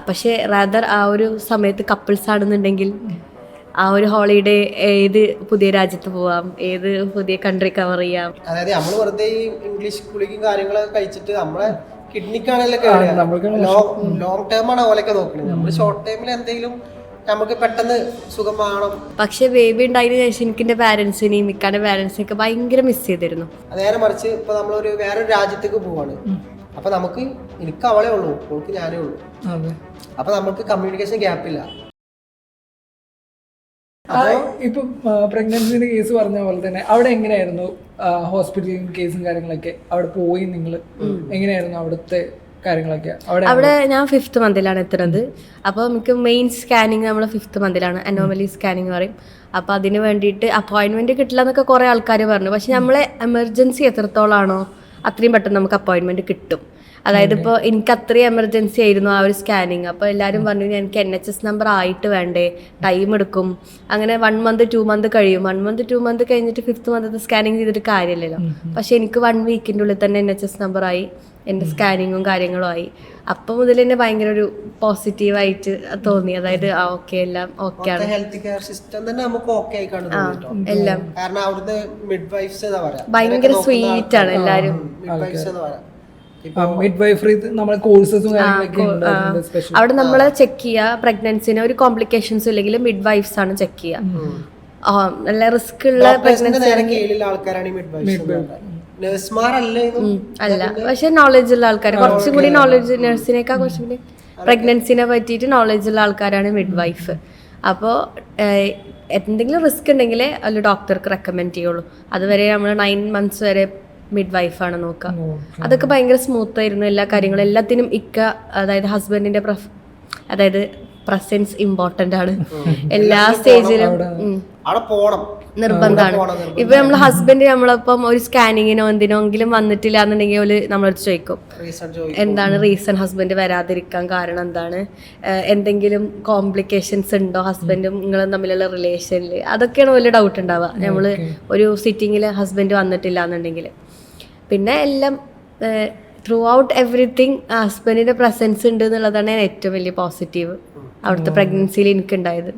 പക്ഷേ റാദർ ആ ഒരു സമയത്ത് കപ്പിൾസ് ആണെന്നുണ്ടെങ്കിൽ ആ ഒരു ഹോളിഡേ ഏത് പുതിയ രാജ്യത്ത് പോവാം, ഏത് പുതിയ കൺട്രി കവർ ചെയ്യാം. അതായത് നമ്മൾ വെറുതെ ഈ ഇംഗ്ലീഷ് ഗുളികയും കാര്യങ്ങളൊക്കെ കഴിച്ചിട്ട് നമ്മളെ കിഡ്നിക്കാണെങ്കിലും ലോങ് ടേം ആണ് ഓലൊക്കെ നോക്കുന്നത്. നമ്മൾ ഷോർട്ട് ടൈമിൽ എന്തെങ്കിലും നമുക്ക് പെട്ടെന്ന് സുഖം വേണം. പക്ഷെ ബേബി ഉണ്ടായതിനു ശേഷം എനിക്ക് എൻ്റെ പാരൻസിനെയും മിക്കാൻ്റെ പാരൻസിനെയൊക്കെ ഭയങ്കര മിസ് ചെയ്തിരുന്നു. നേരെ മറിച്ച് ഇപ്പൊ നമ്മളൊരു വേറൊരു രാജ്യത്തേക്ക് പോവാണ്, അപ്പൊ നമുക്ക് എനിക്ക് അവളെ ഉള്ളൂ, അവൾക്ക് ഞാനേ ഉള്ളൂ. അപ്പൊ നമുക്ക് കമ്മ്യൂണിക്കേഷൻ ഗ്യാപ്പില്ല. ഇപ്പൊ പ്രഗ്നൻസിന്റെ കേസ് പറഞ്ഞ പോലെ തന്നെ അവിടെ എങ്ങനെയായിരുന്നു ഹോസ്പിറ്റലും കേസും കാര്യങ്ങളൊക്കെ? അവിടെ പോയി നിങ്ങൾ എങ്ങനെയായിരുന്നു അവിടുത്തെ കാര്യങ്ങളൊക്കെ? അവിടെ ഞാൻ 5th മന്തിലാണ് എത്തുന്നത്. അപ്പോൾ നമുക്ക് മെയിൻ സ്കാനിങ് നമ്മൾ 5th മന്തിലാണ്, അനോമലി സ്കാനിങ് പറയും. അപ്പോൾ അതിന് വേണ്ടിയിട്ട് അപ്പോയിൻമെൻറ്റ് കിട്ടില്ല എന്നൊക്കെ കുറേ ആൾക്കാർ പറഞ്ഞു. പക്ഷെ നമ്മളെ എമർജൻസി എത്രത്തോളമാണോ അത്രയും പെട്ടെന്ന് നമുക്ക് അപ്പോയിൻമെൻറ്റ് കിട്ടും. അതായത് ഇപ്പോൾ എനിക്ക് അത്രയും എമർജൻസി ആയിരുന്നു ആ ഒരു സ്കാനിങ്. അപ്പോൾ എല്ലാവരും പറഞ്ഞു എനിക്ക് NHS നമ്പർ ആയിട്ട് വേണ്ടേ, ടൈം എടുക്കും. അങ്ങനെ 1 month 2 month കഴിയും. 1 month 2 month കഴിഞ്ഞിട്ട് 5th മന്ത് സ്കാനിങ് ചെയ്തിട്ട് കാര്യമില്ലല്ലോ. പക്ഷെ എനിക്ക് 1 വീക്കിൻ്റെ ഉള്ളിൽ തന്നെ NHS നമ്പറായി, എൻ്റെ സ്കാനിങ്ങും കാര്യങ്ങളും ആയി. അപ്പം മുതൽ തന്നെ ഭയങ്കര ഒരു പോസിറ്റീവായിട്ട് തോന്നി. അതായത് ഓക്കെ എല്ലാം ഓക്കെ ആണ്. ഹെൽത്ത് കെയർ സിസ്റ്റം തന്നെ നമുക്ക് ഓക്കെ ആയി കാണുന്നു എല്ലാം. കാരണം അവിടുത്തെ മിഡ്വൈഫ്സ് എന്താ പറയാ, ഭയങ്കര സ്വീറ്റ് ആണ് എല്ലാവരും. മിഡ്വൈഫ്സ് എന്ന് പറയാം. അവിടെ നമ്മളെ ചെക്ക് ചെയ്യുക പ്രഗ്നൻസിന് ഒരു കോംപ്ലിക്കേഷൻസും ഇല്ലെങ്കിൽ മിഡ് വൈഫ്സ് ആണ് ചെക്ക് ചെയ്യുക. നല്ല റിസ്ക് ഉള്ള പ്രഗ്നൻസി അല്ല, പക്ഷെ നോളജ് ഉള്ള ആൾക്കാർ, കുറച്ചും കൂടി നോളജ്, നഴ്സിനേക്കാൾ കുറച്ചും കൂടി പ്രഗ്നൻസിനെ പറ്റിയിട്ട് നോളജ് ഉള്ള ആൾക്കാരാണ് മിഡ് വൈഫ്. അപ്പോൾ എന്തെങ്കിലും റിസ്ക് ഉണ്ടെങ്കിൽ അതിൽ ഡോക്ടർക്ക് റെക്കമെൻഡ് ചെയ്യുള്ളൂ. അതുവരെ നമ്മൾ 9 months വരെ മിഡ് വൈഫാണ് നോക്കുക. അതൊക്കെ ഭയങ്കര സ്മൂത്ത് ആയിരുന്നു എല്ലാ കാര്യങ്ങളും. എല്ലാത്തിനും അതായത് ഹസ്ബൻഡിന്റെ അതായത് പ്രസൻസ് ഇമ്പോർട്ടന്റ് ആണ് എല്ലാ സ്റ്റേജിലും, നിർബന്ധമാണ്. ഇപ്പൊ നമ്മള് ഹസ്ബൻഡ് നമ്മളൊപ്പം ഒരു സ്കാനിങ്ങിനോ എന്തിനെങ്കിലും വന്നിട്ടില്ല എന്നുണ്ടെങ്കിൽ നമ്മളടുത്ത് ചോദിക്കും എന്താണ് റീസൺ, ഹസ്ബൻഡ് വരാതിരിക്കാൻ കാരണം എന്താണ്, എന്തെങ്കിലും കോംപ്ലിക്കേഷൻസ് ഉണ്ടോ ഹസ്ബൻഡും നിങ്ങളും തമ്മിലുള്ള റിലേഷനിൽ. അതൊക്കെയാണ് വലിയ ഡൗട്ട് ഉണ്ടാവുക നമ്മള് ഒരു സിറ്റിങ്ങിൽ ഹസ്ബൻഡ് വന്നിട്ടില്ല എന്നുണ്ടെങ്കിൽ. പിന്നെ എല്ലാം ത്രൂ ഔട്ട് എവറിത്തിങ് ഹസ്ബൻഡിന്റെ പ്രസൻസ് ഉണ്ട് എന്നുള്ളതാണ് ഏറ്റവും വലിയ പോസിറ്റീവ് അവിടുത്തെ പ്രഗ്നൻസിയിൽ എനിക്ക് ഉണ്ടായത്.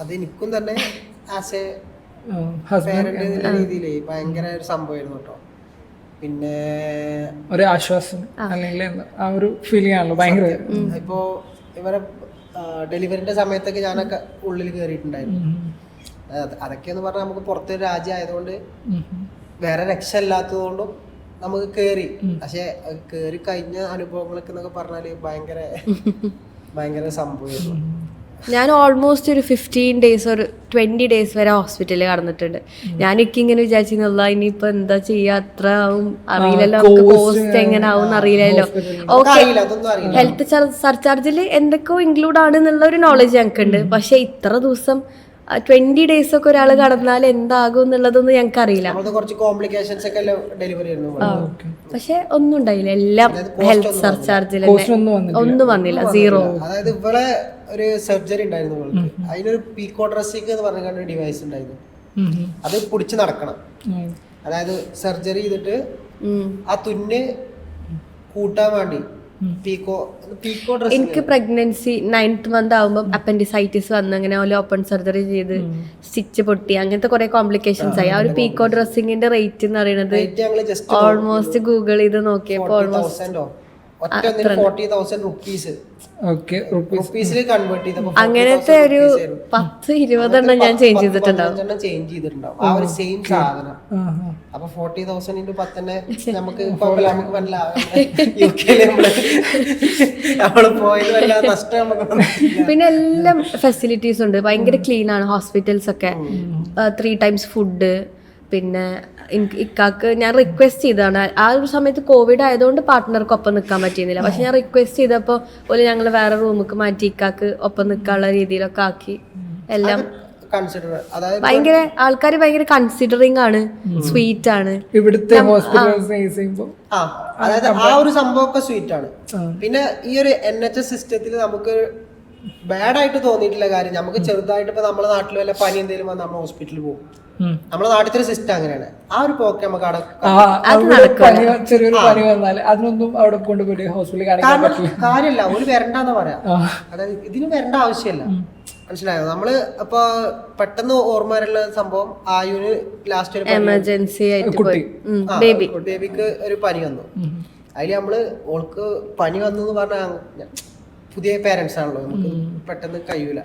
അതെനിക്കും തന്നെ ആസ് എ പേരന്റ് എന്ന രീതിയിൽ ഭയങ്കര ഒരു സംഭവമായിരുന്നു കേട്ടോ. പിന്നെ ഒരു ആശ്വാസം അല്ലെങ്കിൽ ആ ഒരു ഫീലിംഗ് ആണല്ലോ ഭയങ്കര. ഇപ്പോ ഇവരെ ഡെലിവറിന്റെ സമയത്തൊക്കെ ഞാനൊക്കെ ഉള്ളിൽ കയറിയിട്ടുണ്ടായിരുന്നു. അതൊക്കെ എന്ന് പറഞ്ഞാൽ നമുക്ക് പുറത്തൊരു രാജ്യം ആയതുകൊണ്ട് വേറെ രക്ഷ ഇല്ലാത്തതുകൊണ്ടും നമുക്ക് കേറി. പക്ഷെ കേറി കഴിഞ്ഞ അനുഭവങ്ങളൊക്കെ എന്നൊക്കെ പറഞ്ഞാല് ഭയങ്കര സംഭവമായിരുന്നു. ഞാൻ ഓൾമോസ്റ്റ് ഒരു 15 days ഒരു 20 days വരെ ഹോസ്പിറ്റലിൽ കടന്നിട്ടുണ്ട്. ഞാനൊക്കെ ഇങ്ങനെ വിചാരിച്ചിരുന്നില്ല ഇനിയിപ്പോ എന്താ ചെയ്യാ, അത്ര ആവും അറിയില്ലല്ലോ, കോസ്റ്റ് എങ്ങനെ ആവും അറിയില്ലല്ലോ. ഓക്കെ, ഹെൽത്ത് സർചാർജിൽ എന്തൊക്കെയോ ഇൻക്ലൂഡ് ആണ് എന്നുള്ള ഒരു നോളജ് ഞങ്ങൾക്കുണ്ട്. പക്ഷെ ഇത്ര ദിവസം 20 days ഒക്കെ ഒരാൾ കടന്നാൽ എന്താകും എന്നുള്ളതൊന്നും ഞങ്ങൾക്ക് അറിയില്ല. പക്ഷെ ഒന്നും ഉണ്ടായില്ല, എല്ലാം ഹെൽത്ത് സർചാർജിൽ ഒന്നും വന്നില്ല, 0. അതായത് ഇവിടെ ഒരു സർജറി ഉണ്ടായിരുന്നു, അതിനൊരു പീക്കോ ഡ്രസ്സിംഗ് എന്ന് പറഞ്ഞ ഡിവൈസ് ഉണ്ടായിരുന്നു. അത് പിടിച്ച് നടക്കണം. അതായത് സർജറി ചെയ്തിട്ട് ആ തുന്ന് കൂട്ടാൻ വേണ്ടി എനിക്ക് പ്രഗ്നൻസി 9th month ആവുമ്പോൾ അപ്പൻഡിസൈറ്റിസ് വന്ന് അങ്ങനെ ഓപ്പൺ സർജറി ചെയ്ത് സ്റ്റിച്ച് പൊട്ടി, അങ്ങനത്തെ കുറെ കോംപ്ലിക്കേഷൻസ് ആയി. ആ ഒരു പീക്കോ ഡ്രസ്സിങ്ങിന്റെ റേറ്റ് എന്ന് പറയുന്നത് ഓൾമോസ്റ്റ് ഗൂഗിൾ ചെയ്ത് നോക്കിയപ്പോൾ ഓൾമോസ്റ്റ് അങ്ങനത്തെ ഒരു 10-20 ഞാൻ ചേഞ്ച് ചെയ്തിട്ടുണ്ടാവും. ആ ഒരു സെയിം സാധനം. അപ്പൊ 40,000 into 10 നമുക്ക് പിന്നെ എല്ലാം ഫെസിലിറ്റീസ് ഉണ്ട്, ഭയങ്കര ക്ലീൻ ആണ് ഹോസ്പിറ്റൽസ് ഒക്കെ. 3 times ഫുഡ്. പിന്നെ ഇക്കാക്ക് ഞാൻ റിക്വസ്റ്റ് ചെയ്തതാണ്, ആ ഒരു സമയത്ത് കോവിഡ് ആയതുകൊണ്ട് പാർട്ട്ണർക്കൊപ്പം നിൽക്കാൻ പറ്റിയിരുന്നില്ല. പക്ഷെ ഞാൻ റിക്വസ്റ്റ് ചെയ്തപ്പോൾ ഒരു ഞങ്ങൾ വേറെ റൂമിലേക്ക് മാറ്റി ഇക്കാക്ക് ഒപ്പം നിൽക്കാനുള്ള രീതിയിലൊക്കെ ആക്കി. എല്ലാം ഭയങ്കര ആൾക്കാർ ഭയങ്കര കൺസിഡറിങ് ആണ്, സ്വീറ്റ് ആണ് ഇവിടുത്തെ അതായത് ആ ഒരു സംഭവമൊക്കെ സ്വീറ്റ് ആണ്. പിന്നെ ഈ ഒരു NHS സിസ്റ്റത്തിൽ നമുക്ക് ബാഡായിട്ട് തോന്നിയിട്ടില്ല കാര്യം. നമുക്ക് ചെറുതായിട്ട് ഇപ്പൊ നമ്മുടെ നാട്ടിൽ വല്ല പനി എന്തെങ്കിലും വന്നാൽ നമ്മൾ ഹോസ്പിറ്റലിൽ പോകും. നമ്മുടെ നാട്ടിലത്തെ ഒരു സിസ്റ്റം അങ്ങനെയാണ്. ആ ഒരു പോക്ക് നമുക്ക് ചെറിയൊരു പനി വന്നാൽ അതിനൊന്നും അവിടെ കൊണ്ടുപോയി ഹോസ്പിറ്റലിൽ കാണിക്കാൻ പറ്റില്ല. കാര്യമില്ല, ഒരു വരണ്ടെന്ന് പറയാം. അതായത് ഇതിന് വരേണ്ട ആവശ്യമില്ല, മനസ്സിലായോ? നമ്മള് ഇപ്പൊ പെട്ടെന്ന് ഓർമ്മ വരുന്ന സംഭവം ആയുന് ലാസ്റ്റ് ഒരു എമർജൻസി ബേബിക്ക് ഒരു പനി വന്നു. അതില് നമ്മള് ഓൾക്ക് പനി വന്നു എന്ന് പറഞ്ഞാൽ പുതിയ പേരൻസ് ആണല്ലോ, നമുക്ക് പെട്ടെന്ന് കഴിയൂല.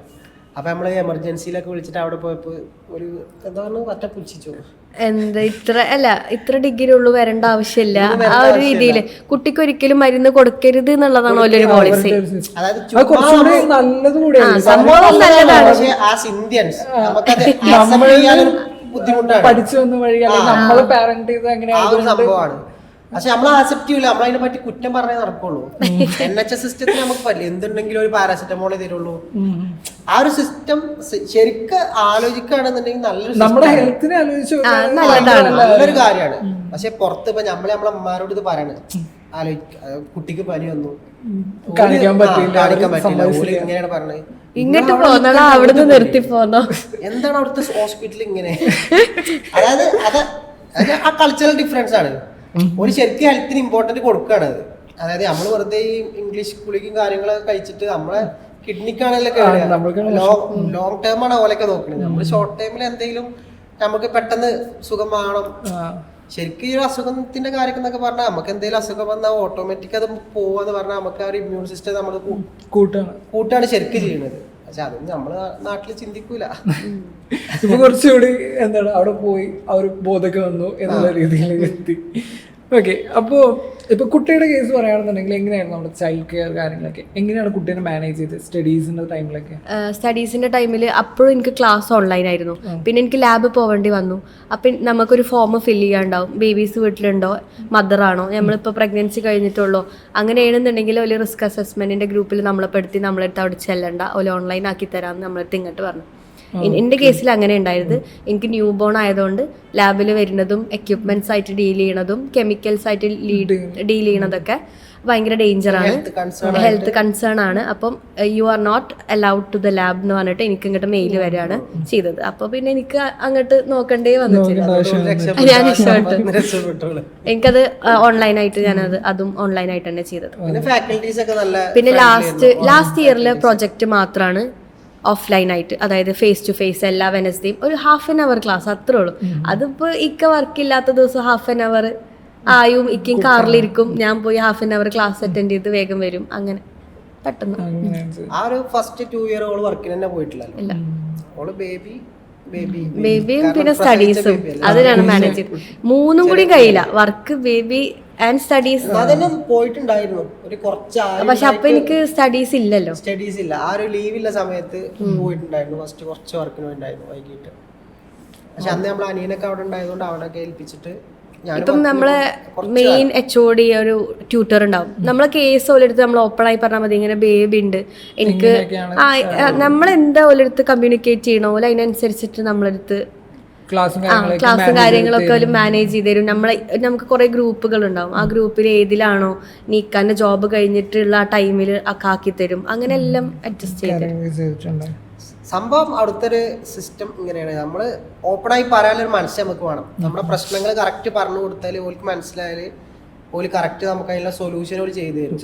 അപ്പൊ നമ്മള് എമർജൻസിയിലൊക്കെ വിളിച്ചിട്ട് അവിടെ പോയപ്പോ ഒരു എന്താ പറഞ്ഞു പറ്റ പുച്ഛിച്ചു. എന്താ ഇത്ര ഡിഗ്രി ഉള്ളു, വരേണ്ട ആവശ്യമില്ല. ആ ഒരു രീതിയില് കുട്ടിക്ക് ഒരിക്കലും മരുന്ന് കൊടുക്കരുത് എന്നുള്ളതാണ് ഓരോ പോളിസി. അതായത് സംഭവം നല്ലതാണ്. പക്ഷേ ആസ് ഇന്ത്യൻസ് നമുക്കത് ബുദ്ധിമുട്ടാണ്, പഠിച്ചു വന്ന വഴി നമ്മള് പാരന്റ് ചെയ്ത് ആ ഒരു സംഭവമാണ്. പക്ഷെ നമ്മൾ ആക്സെപ്റ്റ് ചെയ്യൂല, നമ്മൾ അതിനെ പറ്റി കുറ്റം പറഞ്ഞേ നടക്കുള്ളൂ. NHS സിസ്റ്റത്തിൽ നമുക്ക് പറ്റില്ല, എന്തുണ്ടെങ്കിലും ഒരു പാരാസിറ്റമോളേ തരുള്ളൂ. ആ ഒരു സിസ്റ്റം ശരിക്കും ആലോചിക്കുകയാണെന്നുണ്ടെങ്കിൽ നല്ലൊരു കാര്യമാണ്. പക്ഷെ പുറത്ത് ഇപ്പൊ നമ്മളെ അമ്മമാരോട് ഇത് പറയണ കുട്ടിക്ക് പനി വന്നു കാണിക്കാൻ പറ്റില്ല, ഇങ്ങനെയാണ് പറഞ്ഞത്. ഇങ്ങോട്ട് പോന്നോ, അവിടുന്ന് നിർത്തി പോന്നോ, എന്താണ് അവിടുത്തെ ഹോസ്പിറ്റൽ ഇങ്ങനെ? അതായത് അത് ആ കൾച്ചറൽ ഡിഫറൻസ് ആണ്. ഒരു ശരിക്കും ഹെൽത്തിന് ഇമ്പോർട്ടന്റ് കൊടുക്കുകയാണ്. അതായത് നമ്മൾ വെറുതെ ഈ ഇംഗ്ലീഷ് ഗുളികയും കാര്യങ്ങളൊക്കെ കഴിച്ചിട്ട് നമ്മളെ കിഡ്നിക്കാണല്ലോ ലോങ് ടേം ആണ് ഓലൊക്കെ നോക്കുന്നത്. നമ്മൾ ഷോർട്ട് ടൈമിൽ എന്തെങ്കിലും നമുക്ക് പെട്ടെന്ന് സുഖം വേണം. ശരിക്കും ഈ ഒരു അസുഖത്തിന്റെ കാര്യം എന്നൊക്കെ പറഞ്ഞാൽ നമുക്ക് എന്തെങ്കിലും അസുഖം വന്നാൽ ഓട്ടോമാറ്റിക് അത് പോവാന്ന് പറഞ്ഞാൽ നമുക്ക് ആ ഒരു ഇമ്മ്യൂൺ സിസ്റ്റം നമ്മൾ കൂട്ടാണ് ശരിക്കും ചെയ്യുന്നത്. പക്ഷെ അതൊന്നും നമ്മള് നാട്ടില് ചിന്തിക്കൂല. ഇപ്പൊ കുറച്ചുകൂടി എന്താണ് അവിടെ പോയി ആ ഒരു ബോധമൊക്കെ വന്നു എന്നുള്ള രീതിയിലേക്ക് എത്തി. ഓക്കെ, അപ്പോൾ ഇപ്പൊ കുട്ടിയുടെ കേസ് പറയുകയാണെന്നുണ്ടെങ്കിൽ എങ്ങനെയായിരുന്നു നമ്മുടെ ചൈൽഡ് കെയർ കാര്യങ്ങളൊക്കെ, എങ്ങനെയാണ് കുട്ടീനെ മാനേജ് ചെയ്തത് സ്റ്റഡീസിന്റെ ടൈമിലൊക്കെ? സ്റ്റഡീസിന്റെ ടൈമിൽ അപ്പോഴും എനിക്ക് ക്ലാസ് ഓൺലൈൻ ആയിരുന്നു. പിന്നെ എനിക്ക് ലാബ് പോവേണ്ടി വന്നു. അപ്പം നമുക്കൊരു ഫോം ഫില്ല് ചെയ്യാണ്ടാവും, ബേബീസ് വീട്ടിലുണ്ടോ, മദറാണോ, നമ്മളിപ്പോൾ പ്രഗ്നൻസി കഴിഞ്ഞിട്ടുള്ളോ, അങ്ങനെയാണെന്നുണ്ടെങ്കിൽ ഒരു റിസ്ക് അസസ്മെന്റിന്റെ ഗ്രൂപ്പിൽ നമ്മളെ പെടുത്തി നമ്മളെടുത്ത് അവിടെ ചെല്ലണ്ട, ഒരു ഓൺലൈൻ ആക്കി തരാമെന്ന് നമ്മളെടുത്ത് ഇങ്ങോട്ട് പറഞ്ഞു. എൻ്റെ കേസിൽ അങ്ങനെ ഉണ്ടായത്. എനിക്ക് ന്യൂ ബോൺ ആയതുകൊണ്ട് ലാബിൽ വരുന്നതും എക്യുപ്മെന്റ്സ് ആയിട്ട് ഡീൽ ചെയ്യണതും കെമിക്കൽസ് ആയിട്ട് ഡീൽ ചെയ്യണതൊക്കെ ഭയങ്കര ഡേഞ്ചറാണ്, ഹെൽത്ത് കൺസേൺ ആണ്. അപ്പം you are not allowed to the lab എന്ന് പറഞ്ഞിട്ട് എനിക്ക് ഇങ്ങോട്ട് മെയിൽ വരികയാണ് ചെയ്തത്. അപ്പൊ പിന്നെ എനിക്ക് അങ്ങോട്ട് നോക്കണ്ടേ വന്നിട്ടില്ല, ഞാൻ രക്ഷപ്പെട്ടു. എനിക്കത് ഓൺലൈനായിട്ട് അതും ഓൺലൈനായിട്ട് തന്നെ ചെയ്തത്. പിന്നെ ലാസ്റ്റ് ഇയറിലെ പ്രൊജക്ട് മാത്രമാണ് ഓഫ്ലൈൻ ആയിട്ട്, അതായത് ഫേസ് ടു ഫേസ് എല്ലാ വെനസ്ഡേയും ഒരു ½ ക്ലാസ് അത്രേ ഉള്ളൂ. അതിപ്പോ ഇക്ക വർക്കില്ലാത്ത ദിവസം ½ ആയും ഇക്കും കാറിലിരിക്കും, ഞാൻ പോയി ½ ക്ലാസ് അറ്റൻഡ് ചെയ്ത് വേഗം വരും. അങ്ങനെ പെട്ടെന്ന് ആ ഒരു ഫസ്റ്റ് 2 ഇയർ ഓള് വർക്കിന് തന്നെ പോയിട്ടില്ല. ഓള് ബേബിയും പിന്നെ സ്റ്റഡീസും അതിനാണ് മാനേജ് ചെയ്തത്. 3 കൂടി കഴിയില്ല, വർക്ക്, ബേബി ആൻഡ് സ്റ്റഡീസ്. അതെല്ലാം പോയിട്ടുണ്ടായിരുന്നു ഒരു കുറച്ച്, പക്ഷെ അപ്പൊ എനിക്ക് സ്റ്റഡീസ് ഇല്ലല്ലോ. സ്റ്റഡീസ് ഇല്ല, ആ ഒരു ലീവില്ല സമയത്ത് പോയിട്ടുണ്ടായിരുന്നു. ഫസ്റ്റ് കുറച്ച് വർക്കിന് വേണ്ടിണ്ടായിരുന്നു വൈകിട്ട്. പക്ഷെ അന്ന് നമ്മൾ അനിയനൊക്കെ അവിടെ ഉണ്ടായതുകൊണ്ട് അവിടെ ഏൽപ്പിച്ചിട്ട് ഇപ്പം നമ്മളെ മെയിൻ HOD ഒരു ട്യൂട്ടർ ഉണ്ടാവും. നമ്മളെ കേസ് ഓലെടുത്ത് നമ്മൾ ഓപ്പൺ ആയി പറഞ്ഞാൽ മതി, ഇങ്ങനെ ബേബി ഉണ്ട് എനിക്ക്, നമ്മളെന്താ ഓലെടുത്ത് കമ്മ്യൂണിക്കേറ്റ് ചെയ്യണോ ഓല അതിനനുസരിച്ചിട്ട് നമ്മളെടുത്ത് ക്ലാസ്സും കാര്യങ്ങളൊക്കെ ഒരു മാനേജ് ചെയ്ത് തരും. നമുക്ക് കുറെ ഗ്രൂപ്പുകൾ ഉണ്ടാവും, ആ ഗ്രൂപ്പിൽ ഏതിലാണോ നീക്കാന്റെ ജോബ് കഴിഞ്ഞിട്ടുള്ള ആ ടൈമിൽ ആക്കി തരും. അങ്ങനെ എല്ലാം അഡ്ജസ്റ്റ് ചെയ്ത് സംഭവം അവിടുത്തെ ഒരു സിസ്റ്റം ഇങ്ങനെയാണ്. നമ്മള് ഓപ്പണായി പറയാനൊരു മനസ്സ് നമുക്ക് വേണം. നമ്മുടെ പ്രശ്നങ്ങൾ കറക്റ്റ് പറഞ്ഞു കൊടുത്താൽ ഓൾക്ക് മനസ്സിലായാല് ഓല് കറക്റ്റ് നമുക്ക് അതിനുള്ള സൊല്യൂഷൻ ഓല് ചെയ്തു തരും.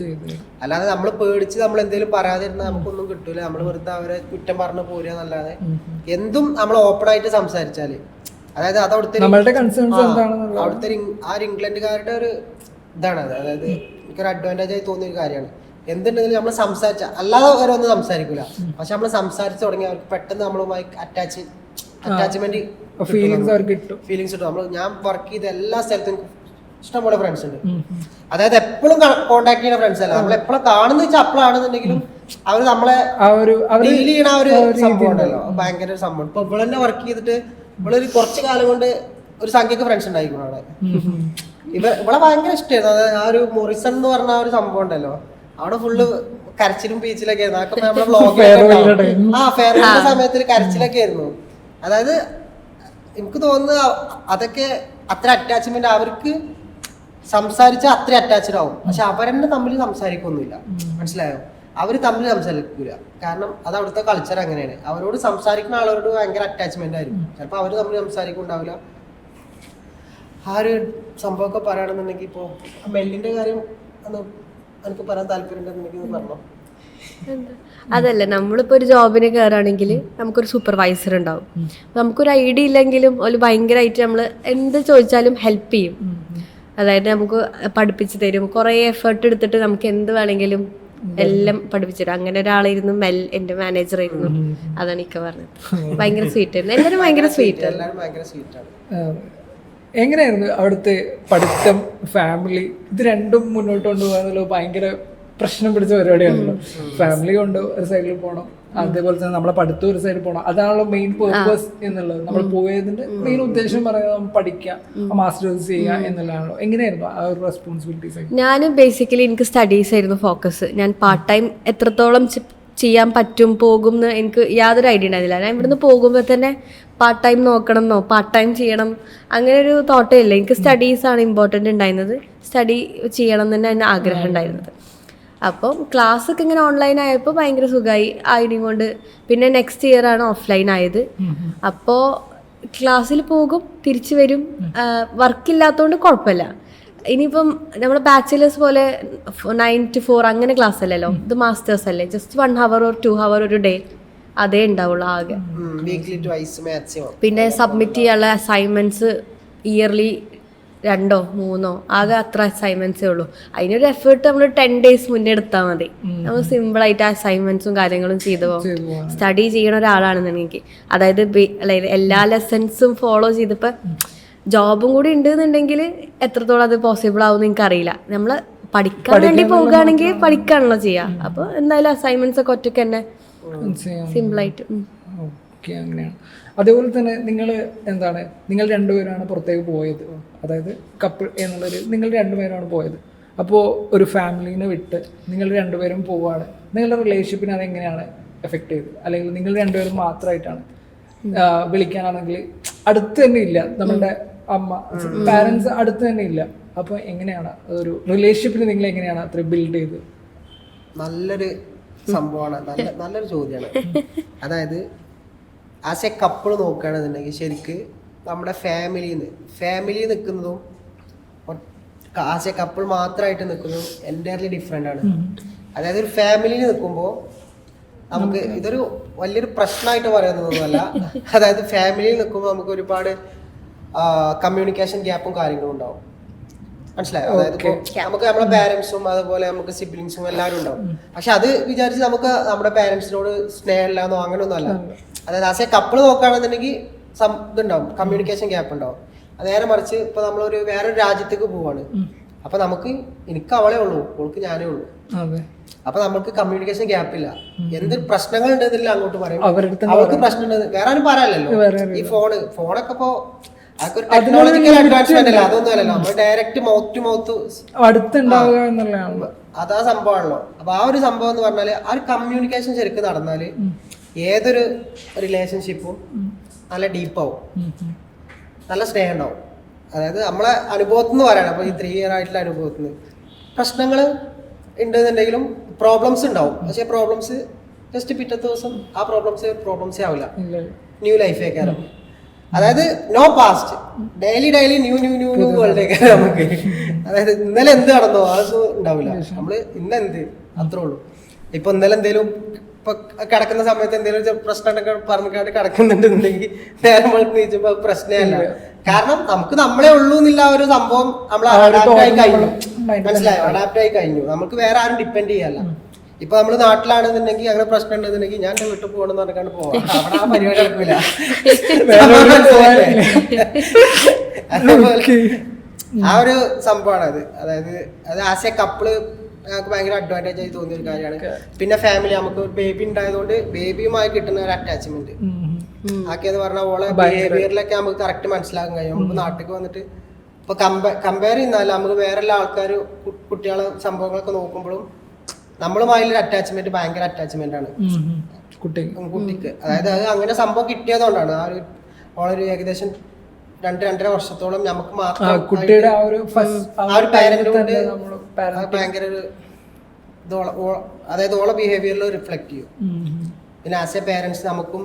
അല്ലാതെ നമ്മൾ പേടിച്ച് നമ്മൾ എന്തെങ്കിലും പറയാതിരുന്നാൽ നമുക്കൊന്നും കിട്ടൂല. നമ്മൾ വെറുതെ അവരെ കുറ്റം പറഞ്ഞു പോരുക എന്നല്ലാതെ എന്തും നമ്മൾ ഓപ്പണായിട്ട് സംസാരിച്ചാല്, അതായത് അത് അവിടുത്തെ ആ ഒരു ഇംഗ്ലണ്ടുകാരുടെ ഒരു ഇതാണ്. അതായത് എനിക്കൊരു അഡ്വാൻറ്റേജ് ആയി തോന്നിയ ഒരു കാര്യമാണ്. എന്തുണ്ടെങ്കിലും നമ്മൾ സംസാരിച്ച, അല്ലാതെ അവരൊന്നും സംസാരിക്കില്ല, പക്ഷെ നമ്മൾ സംസാരിച്ച് തുടങ്ങി അവർക്ക് പെട്ടെന്ന് നമ്മളുമായി അറ്റാച്ച്മെന്റ് ഫീലിങ്സ് കിട്ടും. ഞാൻ വർക്ക് ചെയ്ത എല്ലാ സ്ഥലത്തും ഇഷ്ടംപോലെ ഫ്രണ്ട്സ് ഉണ്ട്. അതായത് എപ്പോഴും കോണ്ടാക്ട് ചെയ്യുന്ന ഫ്രണ്ട്സ് അല്ല, നമ്മൾ എപ്പോഴും കാണുന്ന വെച്ചാൽ അപ്പോഴാണെന്നുണ്ടെങ്കിലും അവർ നമ്മളെ ഡീൽ ചെയ്യണ ആ ഒരു സംഭവം ഉണ്ടല്ലോ, ഭയങ്കര ഒരു സംഭവം. ഇപ്പൊ ഇവിടെ തന്നെ വർക്ക് ചെയ്തിട്ട് ഇവളൊരു കുറച്ച് കാലം കൊണ്ട് ഒരു സംഖ്യക്ക് ഫ്രണ്ട്സ് ഉണ്ടായിരിക്കണം അവിടെ. ഇവിടെ ഭയങ്കര ഇഷ്ടമായിരുന്നു. അതായത് ആ ഒരു മൊറിസൺ എന്ന് പറഞ്ഞ ആ ഒരു സംഭവം ഉണ്ടല്ലോ, അവിടെ ഫുള്ള് കരച്ചിലും പീച്ചിലൊക്കെ ആയിരുന്നു. അതൊക്കെ നമ്മുടെ ഫെയർവെല്ലിന്റെ സമയത്ത് കരച്ചിലൊക്കെ ആയിരുന്നു. അതായത് എനിക്ക് തോന്നുന്നത് അതൊക്കെ അത്ര അറ്റാച്ച്മെന്റ്, അവർക്ക് സംസാരിച്ചാൽ അത്ര അറ്റാച്ച്ഡ് ആവും, പക്ഷെ അവരെന്നെ തമ്മിൽ സംസാരിക്കൊന്നുമില്ല, മനസ്സിലായോ? അവർ തമ്മിൽ സംസാരിക്കൂല. കാരണം അത് അവിടുത്തെ കൾച്ചർ അങ്ങനെയാണ്. അവരോട് സംസാരിക്കുന്ന ആളോട് ഭയങ്കര അറ്റാച്ച്മെന്റ് ആയിരിക്കും. ചിലപ്പോൾ അവർ തമ്മിൽ സംസാരിക്കുന്നുണ്ടാവില്ല. ആ ഒരു സംഭവമൊക്കെ പറയുകയാണെന്നുണ്ടെങ്കിൽ ഇപ്പോൾ മെല്ലിന്റെ കാര്യം ഒന്ന് എനിക്ക് പറയാൻ താല്പര്യം ഉണ്ടെന്നുണ്ടെങ്കിൽ പറഞ്ഞോ. അതല്ല, നമ്മളിപ്പോൾ ഒരു ജോബിന് കയറുകയാണെങ്കിൽ നമുക്കൊരു സൂപ്പർവൈസർ ഉണ്ടാവും. നമുക്കൊരു ഐഡിയ ഇല്ലെങ്കിലും ഒരു ഭയങ്കരമായിട്ട് നമ്മൾ എന്ത് ചോദിച്ചാലും ഹെൽപ്പ് ചെയ്യും. അതായത് നമുക്ക് പഠിപ്പിച്ചു തരും. കുറേ എഫേർട്ട് എടുത്തിട്ട് നമുക്ക് എന്ത് വേണമെങ്കിലും എല്ലാം പഠിപ്പിച്ചു തരും. അങ്ങനെ ഒരാളായിരുന്നു എൻ്റെ മാനേജർ ആയിരുന്നു. അതാണ് ഇക്ക പറഞ്ഞത്. ഭയങ്കര സ്വീറ്റ് ആയിരുന്നു. എല്ലാവരും ഭയങ്കര സ്വീറ്റ് ആണ്. എങ്ങനെയായിരുന്നു അവിടുത്തെ പഠിത്തം, ഫാമിലി, ഇത് രണ്ടും മുന്നോട്ട് കൊണ്ടുപോകാനുള്ള ഭയങ്കര പ്രശ്നം പിടിച്ച പരിപാടിയാണല്ലോ. ഫാമിലി കൊണ്ട് ഒരു സൈഡിൽ പോകണം, അതേപോലെ തന്നെ നമ്മളെ പഠിത്തം ഒരു സൈഡിൽ പോകണം. അതാണല്ലോ മെയിൻ പേർപ്പസ് എന്നുള്ളത്. നമ്മൾ പോയതിന്റെ മെയിൻ ഉദ്ദേശം പറയുന്നത് പഠിക്കുക, മാസ്റ്റേഴ്സ് ചെയ്യുക എന്നുള്ളതാണല്ലോ. എങ്ങനെയായിരുന്നു ആ ഒരു റെസ്പോൺസിബിലിറ്റീസ്? ഞാൻ ബേസിക്കലി എനിക്ക് സ്റ്റഡീസ് ആയിരുന്നു ഫോക്കസ്. ഞാൻ പാർട്ട് ടൈം എത്രത്തോളം ചെയ്യാൻ പറ്റും പോകും എന്ന് എനിക്ക് യാതൊരു ഐഡിയ ഉണ്ടായിരുന്നില്ല. ഞാൻ ഇവിടുന്ന് പോകുമ്പോൾ തന്നെ പാർട്ട് ടൈം നോക്കണമെന്നോ പാർട്ട് ടൈം ചെയ്യണം അങ്ങനെ ഒരു തോട്ടേ ഇല്ല. എനിക്ക് സ്റ്റഡീസാണ് ഇമ്പോർട്ടൻ്റ് ഉണ്ടായിരുന്നത്. സ്റ്റഡി ചെയ്യണം എന്ന് തന്നെ എൻ്റെ ആഗ്രഹം ഉണ്ടായിരുന്നത്. അപ്പം ക്ലാസ്സൊക്കെ ഇങ്ങനെ ഓൺലൈൻ ആയപ്പോൾ ഭയങ്കര സുഖമായി ആയതിനും കൊണ്ട്. പിന്നെ നെക്സ്റ്റ് ഇയർ ആണ് ഓഫ്ലൈൻ ആയത്. അപ്പോൾ ക്ലാസ്സിൽ പോകും, തിരിച്ചു വരും. വർക്കില്ലാത്തതുകൊണ്ട് കുഴപ്പമില്ല. ഇനിയിപ്പം നമ്മുടെ ബാച്ചിലേഴ്സ് പോലെ 9 to 4 അങ്ങനെ ക്ലാസ് അല്ലല്ലോ. ഇത് മാസ്റ്റേഴ്സ് അല്ലേ. ജസ്റ്റ് 1 hour or 2 hour ഒരു ഡേ അതേ ഉണ്ടാവുള്ളൂ ആകെ. പിന്നെ സബ്മിറ്റ് ചെയ്യാനുള്ള അസൈൻമെന്റ്സ് ഇയർലി 2 or 3 ആകെ അത്ര അസൈൻമെന്റ്സേ ഉള്ളൂ. അതിനൊരു എഫേർട്ട് നമ്മൾ 10 days മുന്നേ എടുത്താൽ മതി. നമ്മൾ സിമ്പിളായിട്ട് അസൈൻമെന്റ്സും കാര്യങ്ങളും ചെയ്തു പോകും. സ്റ്റഡി ചെയ്യണ ഒരാളാണെന്നുണ്ടെങ്കിൽ, അതായത് എല്ലാ ലെസൺസും ഫോളോ ചെയ്തപ്പോൾ ജോബും കൂടി ഉണ്ട് എന്നുണ്ടെങ്കിൽ എത്രത്തോളം അത് പോസിബിൾ ആവും എനിക്ക് അറിയില്ല. നമ്മൾ പഠിക്കാൻ വേണ്ടി പോകുകയാണെങ്കിൽ പഠിക്കാണല്ലോ ചെയ്യാം. അപ്പോൾ എന്തായാലും അസൈൻമെന്റ്സ് ഒക്കെ ഒറ്റയ്ക്ക് തന്നെ സിമ്പിളായിട്ട്. ഓക്കെ, അങ്ങനെയാണ്. അതേപോലെ തന്നെ നിങ്ങൾ രണ്ടുപേരാണ് പുറത്തേക്ക് പോയത്. അതായത് കപ്പിൾ എന്നുള്ളൊരു നിങ്ങൾ രണ്ടുപേരാണ് പോയത്. അപ്പോൾ ഒരു ഫാമിലീനെ വിട്ട് നിങ്ങൾ രണ്ടുപേരും പോവുകയാണ്. നിങ്ങളുടെ റിലേഷൻഷിപ്പിനെ അതെങ്ങനെയാണ് എഫക്ട് ചെയ്തത്? അല്ലെങ്കിൽ നിങ്ങൾ രണ്ടുപേരും മാത്രമായിട്ടാണ് വിളിക്കാനാണെങ്കിൽ അടുത്ത് തന്നെ ഇല്ല, നമ്മളുടെ അമ്മ പാരൻസ് അടുത്ത് തന്നെ ഇല്ല. അപ്പോൾ എങ്ങനെയാണ് ഒരു റിലേഷൻഷിപ്പിന് നിങ്ങൾ എങ്ങനെയാണ് അത്ര ബിൽഡ് ചെയ്തത്? നല്ലൊരു സംഭവമാണ്, നല്ലൊരു ചോദ്യമാണ്. അതായത് ആസ് എ കപ്പിൾ നോക്കുകയാണെന്നുണ്ടെങ്കിൽ ശരിക്ക് നമ്മുടെ ഫാമിലി നിൽക്കുന്നതും ആസ് എ കപ്പിൾ മാത്രമായിട്ട് നിൽക്കുന്നതും എൻ്റയർലി ഡിഫറെൻ്റ് ആണ്. അതായത് ഒരു ഫാമിലിയിൽ നിൽക്കുമ്പോൾ നമുക്ക് ഇതൊരു വലിയൊരു പ്രശ്നമായിട്ട് പറയുന്നതൊന്നുമല്ല. അതായത് ഫാമിലിയിൽ നിൽക്കുമ്പോൾ നമുക്ക് ഒരുപാട് കമ്മ്യൂണിക്കേഷൻ ഗ്യാപ്പും കാര്യങ്ങളും ഉണ്ടാവും. മനസ്സിലായോ? അതായത് ഇപ്പോൾ നമുക്ക് നമ്മുടെ പാരൻസും അതുപോലെ നമുക്ക് സിബ്ലിങ്സും എല്ലാവരും ഉണ്ടാവും. പക്ഷെ അത് വിചാരിച്ച് നമുക്ക് നമ്മുടെ പാരൻസിനോട് സ്നേഹമില്ലാന്നോ അങ്ങനെയൊന്നും അല്ല. അതായത് ആസ് എ കപ്പിൾ നോക്കുകയാണെന്നുണ്ടെങ്കിൽ ഇതുണ്ടാവും, കമ്മ്യൂണിക്കേഷൻ ഗ്യാപ്പ് ഉണ്ടാവും. അത് നേരെ മറിച്ച് ഇപ്പൊ നമ്മളൊരു വേറൊരു രാജ്യത്തേക്ക് പോവാണ്. അപ്പൊ എനിക്ക് അവളെ ഉള്ളൂ, അവൾക്ക് ഞാനേ ഉള്ളൂ. അപ്പൊ നമുക്ക് കമ്മ്യൂണിക്കേഷൻ ഗ്യാപ്പ് ഇല്ല. എന്ത് പ്രശ്നങ്ങൾ ഉണ്ടെന്നില്ല അങ്ങോട്ട് പറയും, അവൾക്ക് പ്രശ്നം ഉണ്ടെന്ന് വേറെ ആരും പറയാനല്ലോ. ഈ ഫോണൊക്കെ ഇപ്പോ അതൊക്കെ ഒരു ടെക്നോളജിക്കൽ അഡ്വാൻസ്മെന്റ് അല്ല, അതൊന്നും അല്ലല്ലോ. നമ്മൾ ഡയറക്റ്റ് മൗത്ത് ടു മൗത്ത് അടുത്തുണ്ടാവുക എന്നുള്ളതാണ്. അതാ സംഭവമാണല്ലോ. അപ്പൊ ആ ഒരു സംഭവം എന്ന് പറഞ്ഞാല് ആ ഒരു കമ്മ്യൂണിക്കേഷൻ ശരിക്കും നടന്നാല് ഏതൊരു റിലേഷൻഷിപ്പും നല്ല ഡീപ്പാവും, നല്ല സ്നേഹം ഉണ്ടാവും. അതായത് നമ്മളെ അനുഭവത്തിൽ നിന്ന് പറയണം. അപ്പോൾ ഈ 3 year ആയിട്ടുള്ള അനുഭവത്തിൽ നിന്ന് പ്രശ്നങ്ങൾ ഉണ്ടെന്നുണ്ടെങ്കിലും പ്രോബ്ലംസ് ഉണ്ടാവും. പക്ഷേ പ്രോബ്ലംസ് ജസ്റ്റ് പിറ്റത്തെ ദിവസം ആ പ്രോബ്ലംസേ ആവില്ല, ന്യൂ ലൈഫേക്കാരം. അതായത് നോ പാസ്റ്റ്, ഡെയിലി ന്യൂ വേൾഡേക്കാരം നമുക്ക്. അതായത് ഇന്നലെ എന്ത് നടന്നോ അതൊന്നും ഉണ്ടാവില്ല. നമ്മള് ഇന്നെന്ത് അത്രേ ഉള്ളൂ. ഇപ്പൊ ഇന്നലെ എന്തേലും ഇപ്പൊ കിടക്കുന്ന സമയത്ത് എന്തെങ്കിലും പ്രശ്നമൊക്കെ പറഞ്ഞിട്ട് കിടക്കുന്നുണ്ടെന്നുണ്ടെങ്കിൽ നേരെ നമ്മൾ നീച്ചുമ്പോ പ്രശ്നമല്ല. കാരണം നമുക്ക് നമ്മളെ ഉള്ളൂ എന്നില്ല ഒരു സംഭവം നമ്മൾ അഡാപ്റ്റ് ആയി കഴിഞ്ഞു. മനസ്സിലായോ? അഡാപ്റ്റ് ആയി കഴിഞ്ഞു. നമുക്ക് വേറെ ആരും ഡിപ്പെൻഡ് ചെയ്യല്ല. ഇപ്പൊ നമ്മള് നാട്ടിലാണെന്നുണ്ടെങ്കിൽ അങ്ങനെ പ്രശ്നം ഉണ്ടെന്നുണ്ടെങ്കിൽ ഞാൻ എന്റെ വീട്ടിൽ പോകണമെന്ന് പറഞ്ഞാൽ പോവാം. അവിടെ ആ പരിപാടി നടക്കില്ല. ആ ഒരു സംഭവമാണ് അത്. അതായത് അത് ആസ് എ കപ്പിള് ഞങ്ങൾക്ക് ഭയങ്കര അഡ്വാൻറ്റേജ് ആയി തോന്നിയ ഒരു കാര്യമാണ്. പിന്നെ ഫാമിലി, നമുക്ക് ഒരു ബേബി ഉണ്ടായതുകൊണ്ട് ബേബിയുമായി കിട്ടുന്ന ഒരു അറ്റാച്ച്മെന്റ് ആക്കിയെന്ന് പറഞ്ഞാൽ ഓളെ ബിഹേവിയറിലൊക്കെ നമുക്ക് കറക്റ്റ് മനസ്സിലാക്കാൻ കഴിയും. നമുക്ക് നാട്ടിൽ വന്നിട്ട് ഇപ്പൊ കമ്പയർ ചെയ്യുന്നതല്ല, നമുക്ക് വേറെ എല്ലാ ആൾക്കാർ കുട്ടികളെ സംഭവങ്ങളൊക്കെ നോക്കുമ്പോഴും നമ്മളുമായുള്ള അറ്റാച്ച്മെന്റ് ഭയങ്കര അറ്റാച്ച്മെന്റ് ആണ് കുട്ടിക്ക്. അതായത് അത് അങ്ങനെ സംഭവം കിട്ടിയതുകൊണ്ടാണ് ആ ഒരു ഏകദേശം 2-2.5 വർഷത്തോളം നമുക്ക് മാത്രം കുട്ടിയുടെ ആ ഒരു പാരന്റ് കൊണ്ട് ഭയങ്കര ഒരു അതായത് ഓളെ ബിഹേവിയറിൽ റിഫ്ലക്ട് ചെയ്യും. പിന്നെ ആസ് എ പേരൻസ് നമുക്കും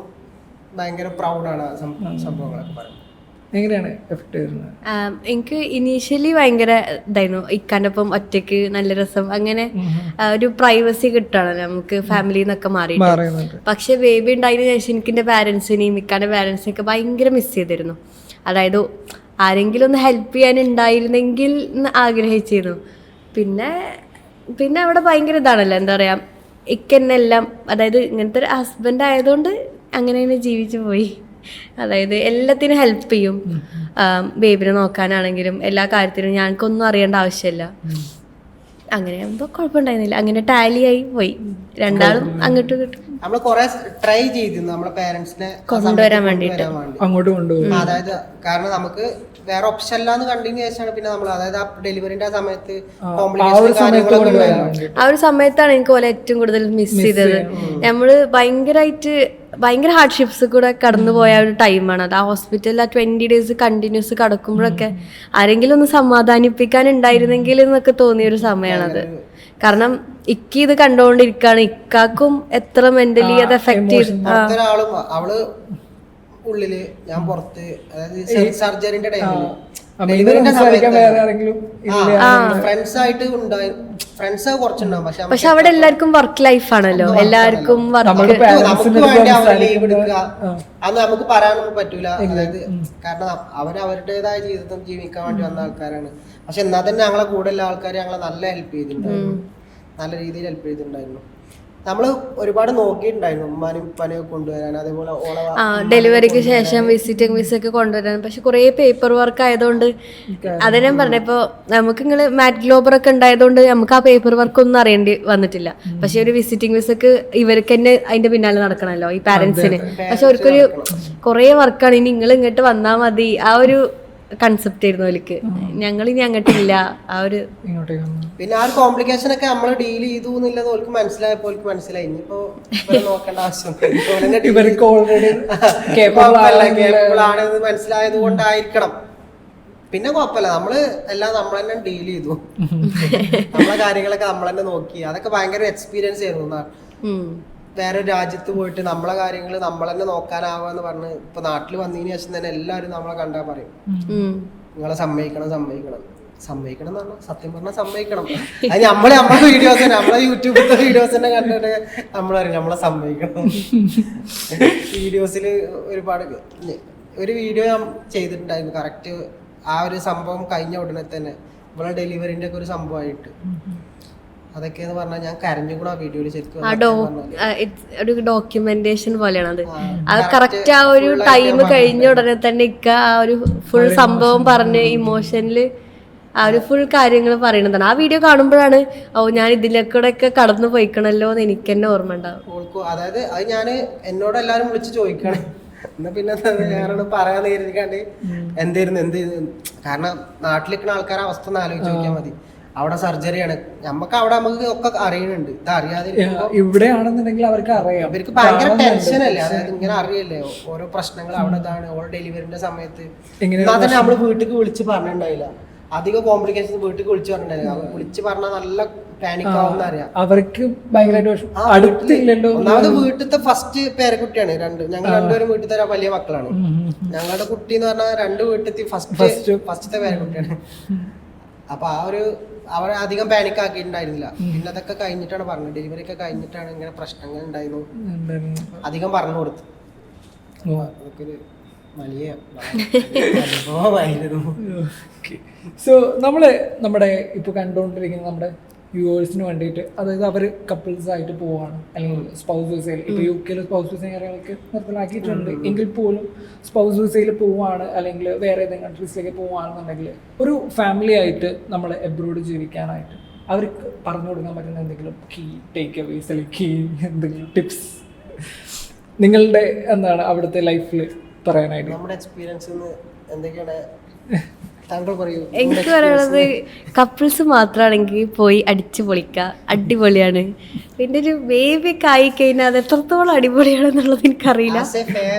ഭയങ്കര പ്രൗഡാണ് ആ സംഭവങ്ങളൊക്കെ പറയുന്നത്. എങ്ങനെയാണ് എഫക്ട് ചെയ്യുന്നത്? എനിക്ക് ഇനീഷ്യലി ഭയങ്കര ഇതായിരുന്നു, ഇക്കാൻ്റെ ഒപ്പം ഒറ്റയ്ക്ക് നല്ല രസം, അങ്ങനെ ഒരു പ്രൈവസി കിട്ടുകയാണ് നമുക്ക് ഫാമിലിയിൽ നിന്നൊക്കെ മാറിയിട്ട്. പക്ഷെ ബേബി ഉണ്ടായതിനു ശേഷം എനിക്ക് എൻ്റെ പാരൻസിനെയും ഇക്കാൻ്റെ പാരൻസിനെയും ഒക്കെ ഭയങ്കര മിസ് ചെയ്തിരുന്നു. അതായത് ആരെങ്കിലും ഒന്ന് ഹെൽപ്പ് ചെയ്യാനുണ്ടായിരുന്നെങ്കിൽ എന്ന് ആഗ്രഹിച്ചിരുന്നു. പിന്നെ അവിടെ ഭയങ്കര ഇതാണല്ലോ, എന്താ പറയുക, ഇക്കെന്നെല്ലാം, അതായത് ഇങ്ങനത്തെ ഒരു ഹസ്ബൻഡ് ആയതുകൊണ്ട് അങ്ങനെ ജീവിച്ചു പോയി. അതായത് എല്ലാത്തിനും ഹെൽപ്പ് ചെയ്യും, ബേബിനെ നോക്കാനാണെങ്കിലും എല്ലാ കാര്യത്തിനും ഞങ്ങൾക്കൊന്നും അറിയേണ്ട ആവശ്യമില്ല. അങ്ങനെ ആകുമ്പോൾ കുഴപ്പമുണ്ടായിരുന്നില്ല, അങ്ങനെ ടാലി ആയി പോയി, രണ്ടാളും അങ്ങോട്ടും ഇങ്ങോട്ടും. നമ്മൾ കുറെ ട്രൈ ചെയ്തിരുന്നു നമ്മളെ പേരൻസിനെ കൊണ്ടുവരാൻ വേണ്ടിയിട്ട് അങ്ങോട്ട് കൊണ്ടുപോകും. അതായത് കാരണം നമുക്ക് വേറെ ഓപ്ഷൻ അല്ലാന്ന് കണ്ടതിന് ശേഷമാണ് പിന്നെ നമ്മൾ, അതായത് ആ ഡെലിവറിന്റെ ആ സമയത്ത് ആ ഒരു സമയത്താണ് എനിക്ക് പോലെ ഏറ്റവും കൂടുതൽ മിസ് ചെയ്തത്. നമ്മള് ഭയങ്കര ഹാർഡ്ഷിപ്സ് കൂടെ കടന്നു പോയ ഒരു ടൈമാണ് അത്. ആ ഹോസ്പിറ്റലിൽ ആ 20 days കണ്ടിന്യൂസ് കിടക്കുമ്പോഴൊക്കെ ആരെങ്കിലും ഒന്ന് സമാധാനിപ്പിക്കാൻ ഉണ്ടായിരുന്നെങ്കിൽ എന്നൊക്കെ തോന്നിയൊരു സമയമാണത്. കാരണം ഇത് കണ്ടുകൊണ്ടിരിക്കുകയാണ്, ഇക്കാക്കും എത്ര മെന്റലി അത് എഫക്ട് ചെയ്തു. അവള് ഉള്ളില് ഞാൻ പുറത്ത്, അതായത് സർജറിന്റെ ടൈമില് ഡെലിവറിന്റെ ഫ്രണ്ട്സ് ആയിട്ട് ഉണ്ടായി, ഫ്രണ്ട്സ് കുറച്ചുണ്ടാവും. പക്ഷെ അവിടെ എല്ലാവർക്കും വർക്ക് ലൈഫ് ആണല്ലോ, എല്ലാവർക്കും നമുക്ക് വേണ്ടി അവർ ലീവ് എടുക്കുക അത് നമുക്ക് പറയാനൊന്നും പറ്റൂല. അതായത് കാരണം അവരുടേതായ ജീവിതം ജീവിക്കാൻ വേണ്ടി വന്ന ആൾക്കാരാണ്. പക്ഷെ എന്നാൽ തന്നെ ഞങ്ങളെ കൂടെ ഉള്ള ആൾക്കാർ ഞങ്ങളെ നല്ല ഹെൽപ്പ് ചെയ്തിട്ടുണ്ടായിരുന്നു, നല്ല രീതിയിൽ ഹെൽപ്പ് ചെയ്തിട്ടുണ്ടായിരുന്നു. നമ്മള് ഒരുപാട് നോക്കിയിട്ടുണ്ടായിരുന്നു ഉമ്മാനും ഉപ്പാനെയും കൊണ്ടുവരാൻ, അതേപോലെ ഡെലിവറിക്ക് ശേഷം വിസിറ്റിംഗ് വിസ ഒക്കെ കൊണ്ടുവരാൻ. പക്ഷെ കുറെ പേപ്പർ വർക്ക് ആയതുകൊണ്ട് അത് ഞാൻ പറഞ്ഞ, ഇപ്പൊ നമുക്ക് നിങ്ങള് മാറ്റ് ഗ്ലോബർ ഒക്കെ ഉണ്ടായതുകൊണ്ട് നമുക്ക് ആ പേപ്പർ വർക്ക് ഒന്നും അറിയേണ്ടി വന്നിട്ടില്ല. പക്ഷെ ഒരു വിസിറ്റിംഗ് വിസക്ക് ഇവർക്ക് തന്നെ അതിന്റെ പിന്നാലെ നടക്കണല്ലോ ഈ പാരന്റ്സിന്. പക്ഷെ അവർക്കൊരു കുറെ വർക്കാണ്, ഇനി നിങ്ങൾ ഇങ്ങോട്ട് വന്നാൽ മതി, ആ ഒരു കൺസെപ്റ്റ് ആയിരുന്നു അവർക്ക്. ഞങ്ങൾ ഇനി അങ്ങോട്ടില്ല, ആ ഒരു പിന്നെ ആ ഒരു കോംപ്ലിക്കേഷൻ ഒക്കെ നമ്മൾ ഡീൽ ചെയ്തു എന്നുള്ളത് ഓൾക്ക് മനസ്സിലായപ്പോൾ മനസ്സിലായി. ഇനിയിപ്പോ നോക്കേണ്ട ആവശ്യം മനസ്സിലായത് കൊണ്ടായിരിക്കണം. പിന്നെ കുഴപ്പമില്ല, നമ്മള് എല്ലാം നമ്മൾ തന്നെ ഡീൽ ചെയ്തു, നമ്മളെ കാര്യങ്ങളൊക്കെ നമ്മൾ തന്നെ നോക്കി. അതൊക്കെ ഭയങ്കര എക്സ്പീരിയൻസ് ആയിരുന്നു. വേറെ രാജ്യത്ത് പോയിട്ട് നമ്മളെ കാര്യങ്ങൾ നമ്മൾ തന്നെ നോക്കാനാവാന്ന് പറഞ്ഞ് ഇപ്പൊ നാട്ടിൽ വന്നതിന് ശേഷം തന്നെ എല്ലാവരും നമ്മളെ കണ്ടാ പറയും നിങ്ങളെ സമ്മതിക്കണം എന്ന് പറഞ്ഞാൽ സത്യം പറഞ്ഞാൽ സമ്മതിക്കണം. അത് നമ്മളെ വീഡിയോസ് തന്നെ, നമ്മളെ യൂട്യൂബിലത്തെ വീഡിയോസ് തന്നെ കണ്ടിട്ട് നമ്മളറിയും നമ്മളെ സമ്മതിക്കണം. വീഡിയോസിൽ ഒരു വീഡിയോ ഞാൻ ചെയ്തിട്ടുണ്ടായിരുന്നു കറക്റ്റ് ആ ഒരു സംഭവം കഴിഞ്ഞ ഉടനെ തന്നെ ഇവിടെ ഡെലിവറിന്റെ ഒക്കെ ഒരു സംഭവമായിട്ട്. അതൊക്കെയെന്ന് പറഞ്ഞാൽ ഞാൻ കരഞ്ഞുകൂടെ ആ വീഡിയോയിൽ ശരിക്കും ഒരു ഡോക്യുമെന്റേഷൻ പോലെയാണ് അത്. അത് കറക്റ്റ് ആ ഒരു ടൈം കഴിഞ്ഞ ഉടനെ തന്നെ ആ ഒരു ഫുൾ സംഭവം പറഞ്ഞ് ഇമോഷനില് ആ ഒരു ഫുൾ കാര്യങ്ങൾ പറയുന്നതാണ്. ആ വീഡിയോ കാണുമ്പോഴാണ് ഞാൻ ഇതിലേക്കൂടെ ഒക്കെ കടന്നു പോയിക്കണല്ലോ എന്ന് എനിക്ക് തന്നെ ഓർമ്മ ഉണ്ടാവും. അതായത് അത് ഞാൻ എന്നോട് എല്ലാരും വിളിച്ച് ചോദിക്കണം, എന്നാ പിന്നെ വേറെ പറയാൻ കരുതിക്കാണ്ട് എന്തായിരുന്നു. കാരണം നാട്ടിലിരിക്കുന്ന ആൾക്കാരെ അവസ്ഥ ഒന്ന് ആലോചിച്ച് നോക്കിയാൽ മതി. അവിടെ സർജറിയാണ്, നമുക്ക് ഒക്കെ അറിയുന്നുണ്ട്. ഇത് അറിയാതെ ഇവിടെയാണെന്നുണ്ടെങ്കിൽ അവർക്ക് അറിയാം, അവർക്ക് ഭയങ്കര ടെൻഷൻ അല്ലേ. അതായത് ഇങ്ങനെ അറിയില്ലേ ഓരോ പ്രശ്നങ്ങൾ അവിടെ ഇതാണ്. ഓരോ ഡെലിവറിന്റെ സമയത്ത് എന്നാൽ തന്നെ നമ്മള് വീട്ടിൽ വിളിച്ച് പറഞ്ഞിട്ടുണ്ടായില്ല, അധികം കോംപ്ലിക്കേഷൻ വീട്ടിൽ വിളിച്ച് പറഞ്ഞിട്ടുണ്ടായില്ല. വിളിച്ച് പറഞ്ഞാൽ നല്ല പാനിക് ആവുന്ന അറിയാം അവർക്ക്. ഒന്നാമത് വീട്ടിലത്തെ ഫസ്റ്റ് പേരക്കുട്ടിയാണ് ഞങ്ങൾ രണ്ടുപേരും വീട്ടിലത്തെ വലിയ മക്കളാണ്. ഞങ്ങളുടെ കുട്ടി എന്ന് പറഞ്ഞാൽ രണ്ട് വീട്ടിലത്തെ ഫസ്റ്റത്തെ പേരക്കുട്ടിയാണ്. അപ്പൊ ആ ഒരു അവരെ അധികം പാനിക് ആക്കിയിട്ടുണ്ടായിരുന്നില്ല. പിന്നെ അതൊക്കെ കഴിഞ്ഞിട്ടാണ് പറഞ്ഞത്, ഡെലിവറി ഒക്കെ കഴിഞ്ഞിട്ടാണ് ഇങ്ങനെ പ്രശ്നങ്ങൾ ഉണ്ടായിരുന്നു അധികം പറഞ്ഞു കൊടുത്തു. അതൊക്കെ വലിയ അനുഭവമായിരുന്നു. സോ നമ്മുടെ ഇപ്പൊ കണ്ടുകൊണ്ടിരിക്കുന്ന നമ്മുടെ വ്യൂവേഴ്സിന് വേണ്ടിയിട്ട്, അതായത് അവർ കപ്പിൾസ് ആയിട്ട് പോവാണ് അല്ലെങ്കിൽ സ്പൗസ് വിസയിൽ, ഇപ്പോൾ UK സ്പൗസ് വിസ കാര്യങ്ങളൊക്കെ നിർത്തലാക്കിയിട്ടുണ്ട് എങ്കിൽ പോലും സ്പൗസ് വിസയിൽ പോവാണ് അല്ലെങ്കിൽ വേറെ ഏതെങ്കിലും കൺട്രീസിലേക്ക് പോവുകയാണെന്നുണ്ടെങ്കിൽ ഒരു ഫാമിലി ആയിട്ട് നമ്മൾ എബ്രോഡ് ജീവിക്കാനായിട്ട് അവർക്ക് പറഞ്ഞു കൊടുക്കാൻ പറ്റുന്ന എന്തെങ്കിലും കീ ടേക്ക് അവേസ് അല്ലെങ്കിൽ കീ എന്തെങ്കിലും ടിപ്സ് നിങ്ങളുടെ എന്താണ് അവിടുത്തെ ലൈഫിൽ പറയാനായിട്ട്? നമ്മുടെ എക്സ്പീരിയൻസ് എന്തൊക്കെയാണ് എനിക്ക് പറയുന്നത്, കപ്പിൾസ് മാത്രമാണെങ്കിൽ പോയി അടിച്ചു പൊളിക്കുക, അടിപൊളിയാണ്. പിന്നെ ഒരു ബേബി ഒക്കെ ആയി കഴിഞ്ഞാൽ അത് എത്രത്തോളം അടിപൊളിയാണെന്നുള്ളത് എനിക്കറിയില്ല.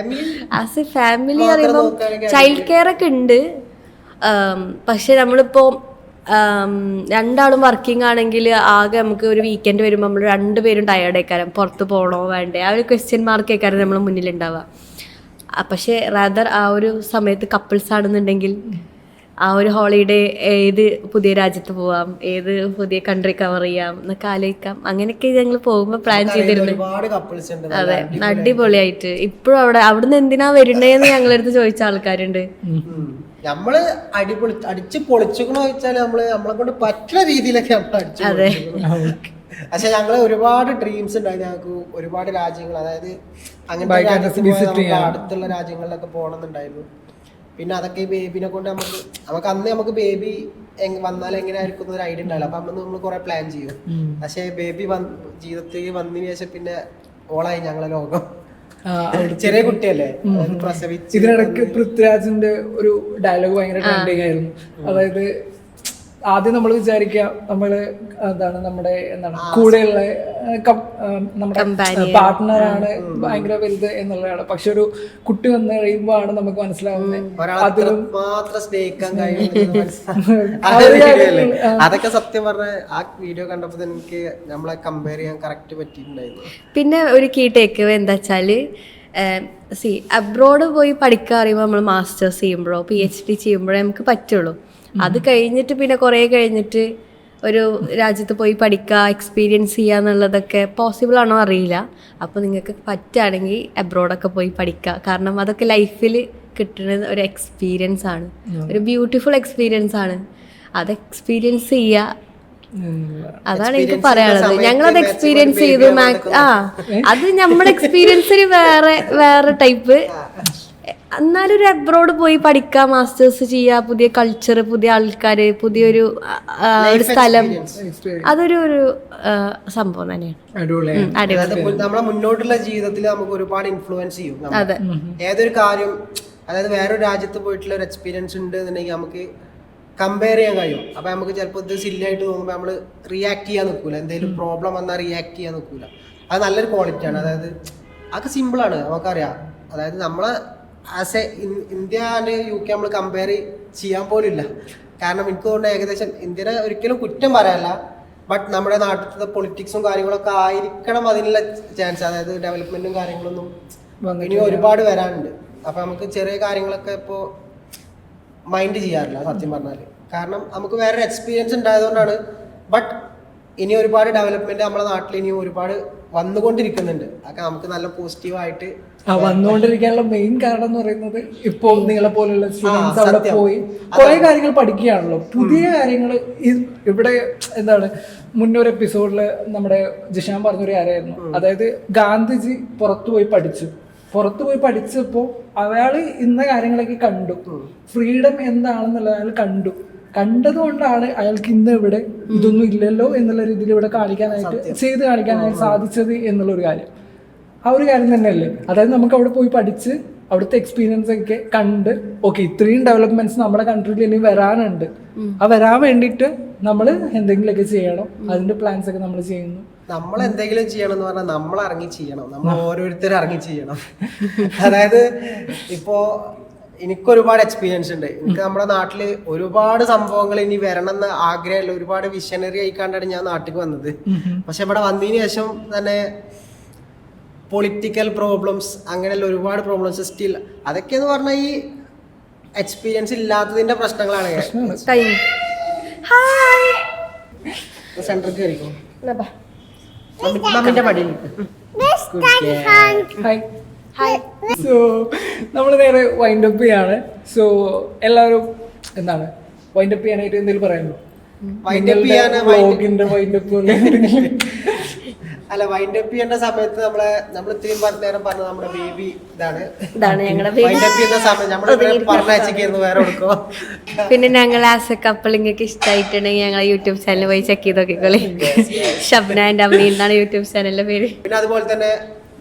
ആസ് എ ഫാമിലി പറയുമ്പോൾ ചൈൽഡ് കെയർ ഒക്കെ ഉണ്ട്. പക്ഷെ നമ്മളിപ്പോ രണ്ടാളും വർക്കിംഗ് ആണെങ്കിൽ ആകെ നമുക്ക് ഒരു വീക്കെൻഡ് വരുമ്പോൾ നമ്മൾ രണ്ടുപേരും ടയേർഡ് ആയിക്കാരം പുറത്ത് പോകണോ വേണ്ടേ ആ ഒരു ക്വസ്റ്റ്യൻ മാർക്ക് ആയിക്കാരം നമ്മൾ മുന്നിലുണ്ടാവുക. പക്ഷേ റാദർ ആ ഒരു സമയത്ത് കപ്പിൾസ് ആണെന്നുണ്ടെങ്കിൽ ആ ഒരു ഹോളിഡേ ഏത് പുതിയ രാജ്യത്ത് പോവാം, ഏത് പുതിയ കൺട്രി കവർ ചെയ്യാം എന്നൊക്കെ ആലോചിക്കാം. അങ്ങനെയൊക്കെ ഞങ്ങൾ പോകുമ്പോൾ പ്ലാൻ ചെയ്തിരുന്നു. ഒരുപാട് കപ്പിൾസ് ഉണ്ട്. അതെ, അടിപൊളിയായിട്ട്. ഇപ്പോഴും അവിടുന്ന് എന്തിനാ വരണേന്ന് ഞങ്ങളടുത്ത് ചോദിച്ച ആൾക്കാരുണ്ട്. നമ്മള് അടിച്ച് പൊളിച്ചുക്കണോ വെച്ചാല് നമ്മളെ കൊണ്ട് പറ്റുന്ന രീതിയിലൊക്കെ നമ്മൾ അടിച്ചു പൊളിച്ചുക്കണു. പക്ഷെ ഞങ്ങള് ഒരുപാട് ഡ്രീംസ് ഉണ്ടായി. ഞങ്ങൾക്ക് ഒരുപാട് രാജ്യങ്ങൾ, അതായത് അങ്ങനത്തെ രാജ്യത്ത് അടുത്തുള്ള രാജ്യങ്ങളിലൊക്കെ പോകണമെന്നുണ്ടായിരുന്നു. പിന്നെ അതൊക്കെ ഈ ബേബിനെ കൊണ്ട് നമുക്ക് ബേബി വന്നാൽ എങ്ങനെയായിരിക്കും ഒരു ഐഡിയ ഉണ്ടാവില്ല. അപ്പൊ നമ്മൾ കുറെ പ്ലാൻ ചെയ്യും. പക്ഷെ ബേബി ജീവിതത്തിൽ വന്നതിന് ശേഷം പിന്നെ ഓളായി ഞങ്ങളെ ലോകം. ചെറിയ കുട്ടിയല്ലേ, പ്രസവിച്ച്. ഇതിനിടയ്ക്ക് പൃഥ്വിരാജിന്റെ ഒരു ഡയലോഗ് ഭയങ്കര ട്രെൻഡിങ് ആയിരുന്നു. അതായത് ആദ്യം നമ്മൾ വിചാരിക്കുക നമ്മള് നമ്മുടെ കൂടെയുള്ള നമ്മുടെ പാർട്ട്ണറാണ് ഭയങ്കര വലുത് എന്നുള്ളതാണ്. പക്ഷെ ഒരു കുട്ടി വന്നു കഴിയുമ്പോ ആണ് നമുക്ക് മനസ്സിലാവുന്നത് അതിലും മാത്രം സ്നേഹിക്കാൻ കഴിയും. അതൊക്കെ സത്യം പറഞ്ഞ ആ വീഡിയോ കണ്ടപ്പോ എനിക്ക് നമ്മളെ കമ്പയർ ചെയ്യാൻ കറക്റ്റ് പറ്റിയിട്ടുണ്ടായിരുന്നു. പിന്നെ ഒരു കീ ടേക്ക് അവേ എന്താ വെച്ചാല് അബ്രോഡ് പോയി പഠിക്കാൻ അറിയുമ്പോൾ നമ്മൾ മാസ്റ്റേഴ്സ് ചെയ്യുമ്പോഴോ PhD ചെയ്യുമ്പോഴേ നമുക്ക് പറ്റുള്ളൂ. അത് കഴിഞ്ഞിട്ട് പിന്നെ കുറേ കഴിഞ്ഞിട്ട് ഒരു രാജ്യത്ത് പോയി പഠിക്കുക, എക്സ്പീരിയൻസ് ചെയ്യുക എന്നുള്ളതൊക്കെ പോസിബിൾ ആണോ അറിയില്ല. അപ്പോൾ നിങ്ങൾക്ക് പറ്റുകയാണെങ്കിൽ അബ്രോഡൊക്കെ പോയി പഠിക്കുക. കാരണം അതൊക്കെ ലൈഫിൽ കിട്ടുന്ന ഒരു എക്സ്പീരിയൻസ് ആണ്, ഒരു ബ്യൂട്ടിഫുൾ എക്സ്പീരിയൻസ് ആണ്. അത് എക്സ്പീരിയൻസ് ചെയ്യുക, അതാണ് എനിക്ക് പറയാനുള്ളത്. ഞങ്ങളത് എക്സ്പീരിയൻസ് ചെയ്തു. അത് നമ്മുടെ എക്സ്പീരിയൻസിന് വേറെ ടൈപ്പ്. എന്നാലും ഒരു അബ്രോഡ് പോയി പഠിക്കുക, മാസ്റ്റേഴ്സ് ചെയ്യുക, പുതിയ കൾച്ചർ, പുതിയ ആൾക്കാര്, പുതിയൊരു ഒരു സ്ഥലം, അതൊരു സംഭവം തന്നെയാണ്. നമ്മളെ മുന്നോട്ടുള്ള ജീവിതത്തിൽ നമുക്ക് ഒരുപാട് ഇൻഫ്ലുവൻസ് ചെയ്യും. ഏതൊരു കാര്യം, അതായത് വേറൊരു രാജ്യത്ത് പോയിട്ടുള്ള ഒരു എക്സ്പീരിയൻസ് ഉണ്ട് എന്നുണ്ടെങ്കിൽ നമുക്ക് കമ്പയർ ചെയ്യാൻ കഴിയും. അപ്പൊ നമുക്ക് ചിലപ്പോൾ ഇത് സില്ലായിട്ട് തോന്നുമ്പോൾ നമ്മൾ റിയാക്ട് ചെയ്യാൻ നിൽക്കൂല. എന്തെങ്കിലും പ്രോബ്ലം വന്നാൽ റിയാക്ട് ചെയ്യാൻ നിൽക്കൂല. അത് നല്ലൊരു ക്വാളിറ്റിയാണ്. അതായത് അതൊക്കെ സിമ്പിളാണ്, നമുക്കറിയാം. അതായത് നമ്മളെ as A India and UK നമ്മൾ കമ്പയർ ചെയ്യാൻ പോലില്ല. കാരണം എനിക്ക് തോന്നുന്നു ഏകദേശം ഇന്ത്യനെ ഒരിക്കലും കുറ്റം പറയാനല്ല, ബട്ട് നമ്മുടെ നാട്ടിലത്തെ പൊളിറ്റിക്സും കാര്യങ്ങളൊക്കെ ആയിരിക്കണം അതിനുള്ള ചാൻസ്. അതായത് ഡെവലപ്മെന്റും കാര്യങ്ങളൊന്നും ഇനി ഒരുപാട് വരാനുണ്ട്. അപ്പൊ നമുക്ക് ചെറിയ കാര്യങ്ങളൊക്കെ ഇപ്പോൾ മൈൻഡ് ചെയ്യാറില്ല സത്യം പറഞ്ഞാൽ. കാരണം നമുക്ക് വേറൊരു എക്സ്പീരിയൻസ് ഉണ്ടായതുകൊണ്ടാണ്. ബട്ട് ഇനി ഒരുപാട് ഡെവലപ്മെന്റ് നമ്മുടെ നാട്ടിൽ ഇനി ഒരുപാട് വന്നുകൊണ്ടിരിക്കുന്നുണ്ട്. അതൊക്കെ നമുക്ക് നല്ല പോസിറ്റീവായിട്ട് വന്നുകൊണ്ടിരിക്കാനുള്ള മെയിൻ കാരണം എന്ന് പറയുന്നത് ഇപ്പോ നിങ്ങളെ പോലുള്ള സ്റ്റുഡൻസ് അവിടെ പോയി കുറെ കാര്യങ്ങൾ പഠിക്കുകയാണല്ലോ, പുതിയ കാര്യങ്ങൾ. ഇവിടെ മുന്നൊരു എപ്പിസോഡില് നമ്മുടെ ജിഷാൻ പറഞ്ഞൊരു കാര്യമായിരുന്നു. അതായത് ഗാന്ധിജി പുറത്തുപോയി പഠിച്ചപ്പോൾ അയാൾ ഇന്ന കാര്യങ്ങളൊക്കെ കണ്ടു, ഫ്രീഡം എന്താണെന്നുള്ളത് അയാൾ കണ്ടതുകൊണ്ടാണ് അയാൾക്ക് ഇന്ന് ഇവിടെ ഇതൊന്നും ഇല്ലല്ലോ എന്നുള്ള രീതിയിൽ ഇവിടെ ചെയ്ത് കാണിക്കാനായിട്ട് സാധിച്ചത് എന്നുള്ളൊരു കാര്യം. ആ ഒരു കാര്യം തന്നെയല്ലേ. അതായത് നമുക്ക് അവിടെ പോയി പഠിച്ച് അവിടുത്തെ എക്സ്പീരിയൻസ് ഒക്കെ കണ്ട് ഓക്കെ ഇത്രയും ഡെവലപ്മെന്റ്സ് നമ്മുടെ കൺട്രിയിൽ ഇനി വരാനുണ്ട്, ആ വരാൻ വേണ്ടിയിട്ട് നമ്മൾ എന്തെങ്കിലുമൊക്കെ ചെയ്യണം. അതിന്റെ പ്ലാൻസ് ഒക്കെ നമ്മൾ ചെയ്യുന്നു. നമ്മൾ എന്തെങ്കിലും ചെയ്യണം എന്ന് പറഞ്ഞാൽ നമ്മൾ ഇറങ്ങി ചെയ്യണം. നമ്മൾ ഓരോരുത്തരും ഇറങ്ങി ചെയ്യണം. അതായത് ഇപ്പോ എനിക്കൊരുപാട് എക്സ്പീരിയൻസ് ഉണ്ട്. എനിക്ക് നമ്മുടെ നാട്ടില് ഒരുപാട് സംഭവങ്ങൾ ഇനി വരണം എന്ന് ആഗ്രഹമുള്ള ഒരുപാട് വിഷനറി ആയിക്കാണ്ടാണ് ഞാൻ നാട്ടിൽ വന്നത്. പക്ഷെ ഇവിടെ വന്നതിന് ശേഷം തന്നെ പൊളിറ്റിക്കൽ പ്രോബ്ലംസ് അങ്ങനെയുള്ള ഒരുപാട് പ്രോബ്ലംസ് സ്റ്റിൽ അതൊക്കെയെന്ന് പറഞ്ഞാൽ ഈ എക്സ്പീരിയൻസ് ഇല്ലാത്തതിന്റെ പ്രശ്നങ്ങളാണ്. സെന്ററിൽ കയറിക്കോ, മമ്മിന്റെ പടിയിൽ. സോ നമ്മൾ നേരെ വൈൻഡ് അപ്പ് ചെയ്യാണ്. സോ എല്ലാവരും വൈൻഡ് അപ്പ് ചെയ്യാനായിട്ട് എന്തെങ്കിലും പറയാമോ? അല്ല, വൈൻഡ് അപ്പ് ചെയ്യേണ്ട സമയത്ത് നമ്മൾ ഇത്രയും നേരം പറഞ്ഞത് നമ്മുടെ ബേബി ഇതാണ് വൈൻഡ് അപ്പ് ചെയ്യുന്ന സമയം നമ്മൾ പറഞ്ഞയച്ചിരുന്നു വേറെ കൊടുക്കോ. പിന്നെ ഞങ്ങൾ ആസ് എ കപ്പിൾ നിങ്ങൾക്ക് ഇഷ്ടമായിട്ടുണ്ടെങ്കിൽ ഞങ്ങളെ യൂട്യൂബ് ചാനൽ പോയി ചെക്ക് ചെയ്ത് നോക്കിക്കോളി. ഷബ്ന ആൻഡ് അമീൻ എന്നാണ് യൂട്യൂബ് ചാനലിന്റെ പേര്. പിന്നെ അതുപോലെ തന്നെ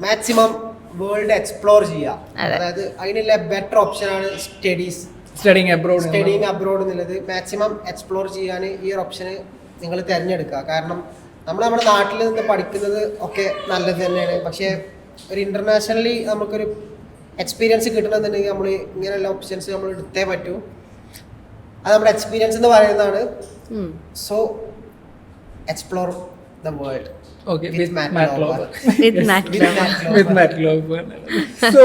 മാക്സിമം വേൾഡ് എക്സ്പ്ലോർ ചെയ്യുക. അതായത് അതിനുള്ള ബെറ്റർ ഓപ്ഷൻ ആണ് സ്റ്റഡിങ് അബ്രോഡ് എന്നുള്ളത്. മാക്സിമം എക്സ്പ്ലോർ ചെയ്യാൻ ഈ ഒരു ഓപ്ഷന് നിങ്ങൾ തിരഞ്ഞെടുക്കുക. കാരണം നമ്മുടെ നാട്ടിൽ നിന്ന് പഠിക്കുന്നത് ഒക്കെ നല്ലത് തന്നെയാണ്. പക്ഷേ ഒരു ഇന്റർനാഷണലി നമുക്കൊരു എക്സ്പീരിയൻസ് കിട്ടണമെന്നുണ്ടെങ്കിൽ നമ്മൾ ഇങ്ങനെയുള്ള ഓപ്ഷൻസ് നമ്മൾ എടുത്തേ പറ്റൂ. അത് നമ്മുടെ എക്സ്പീരിയൻസ് എന്ന് പറയുന്നതാണ്. So explore the world Okay, with with Matt Matt Lauber. Lauber. With Matt With Matt Lauber. So,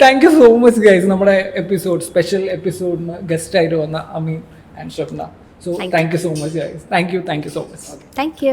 thank you so much, guys. നമ്മുടെ എപ്പിസോഡ് സ്പെഷ്യൽ എപ്പിസോഡിന് ഗസ്റ്റ് ആയിട്ട് വന്ന Ameen and Shabna. So, thank you so much, guys. Thank you so much. Thank you.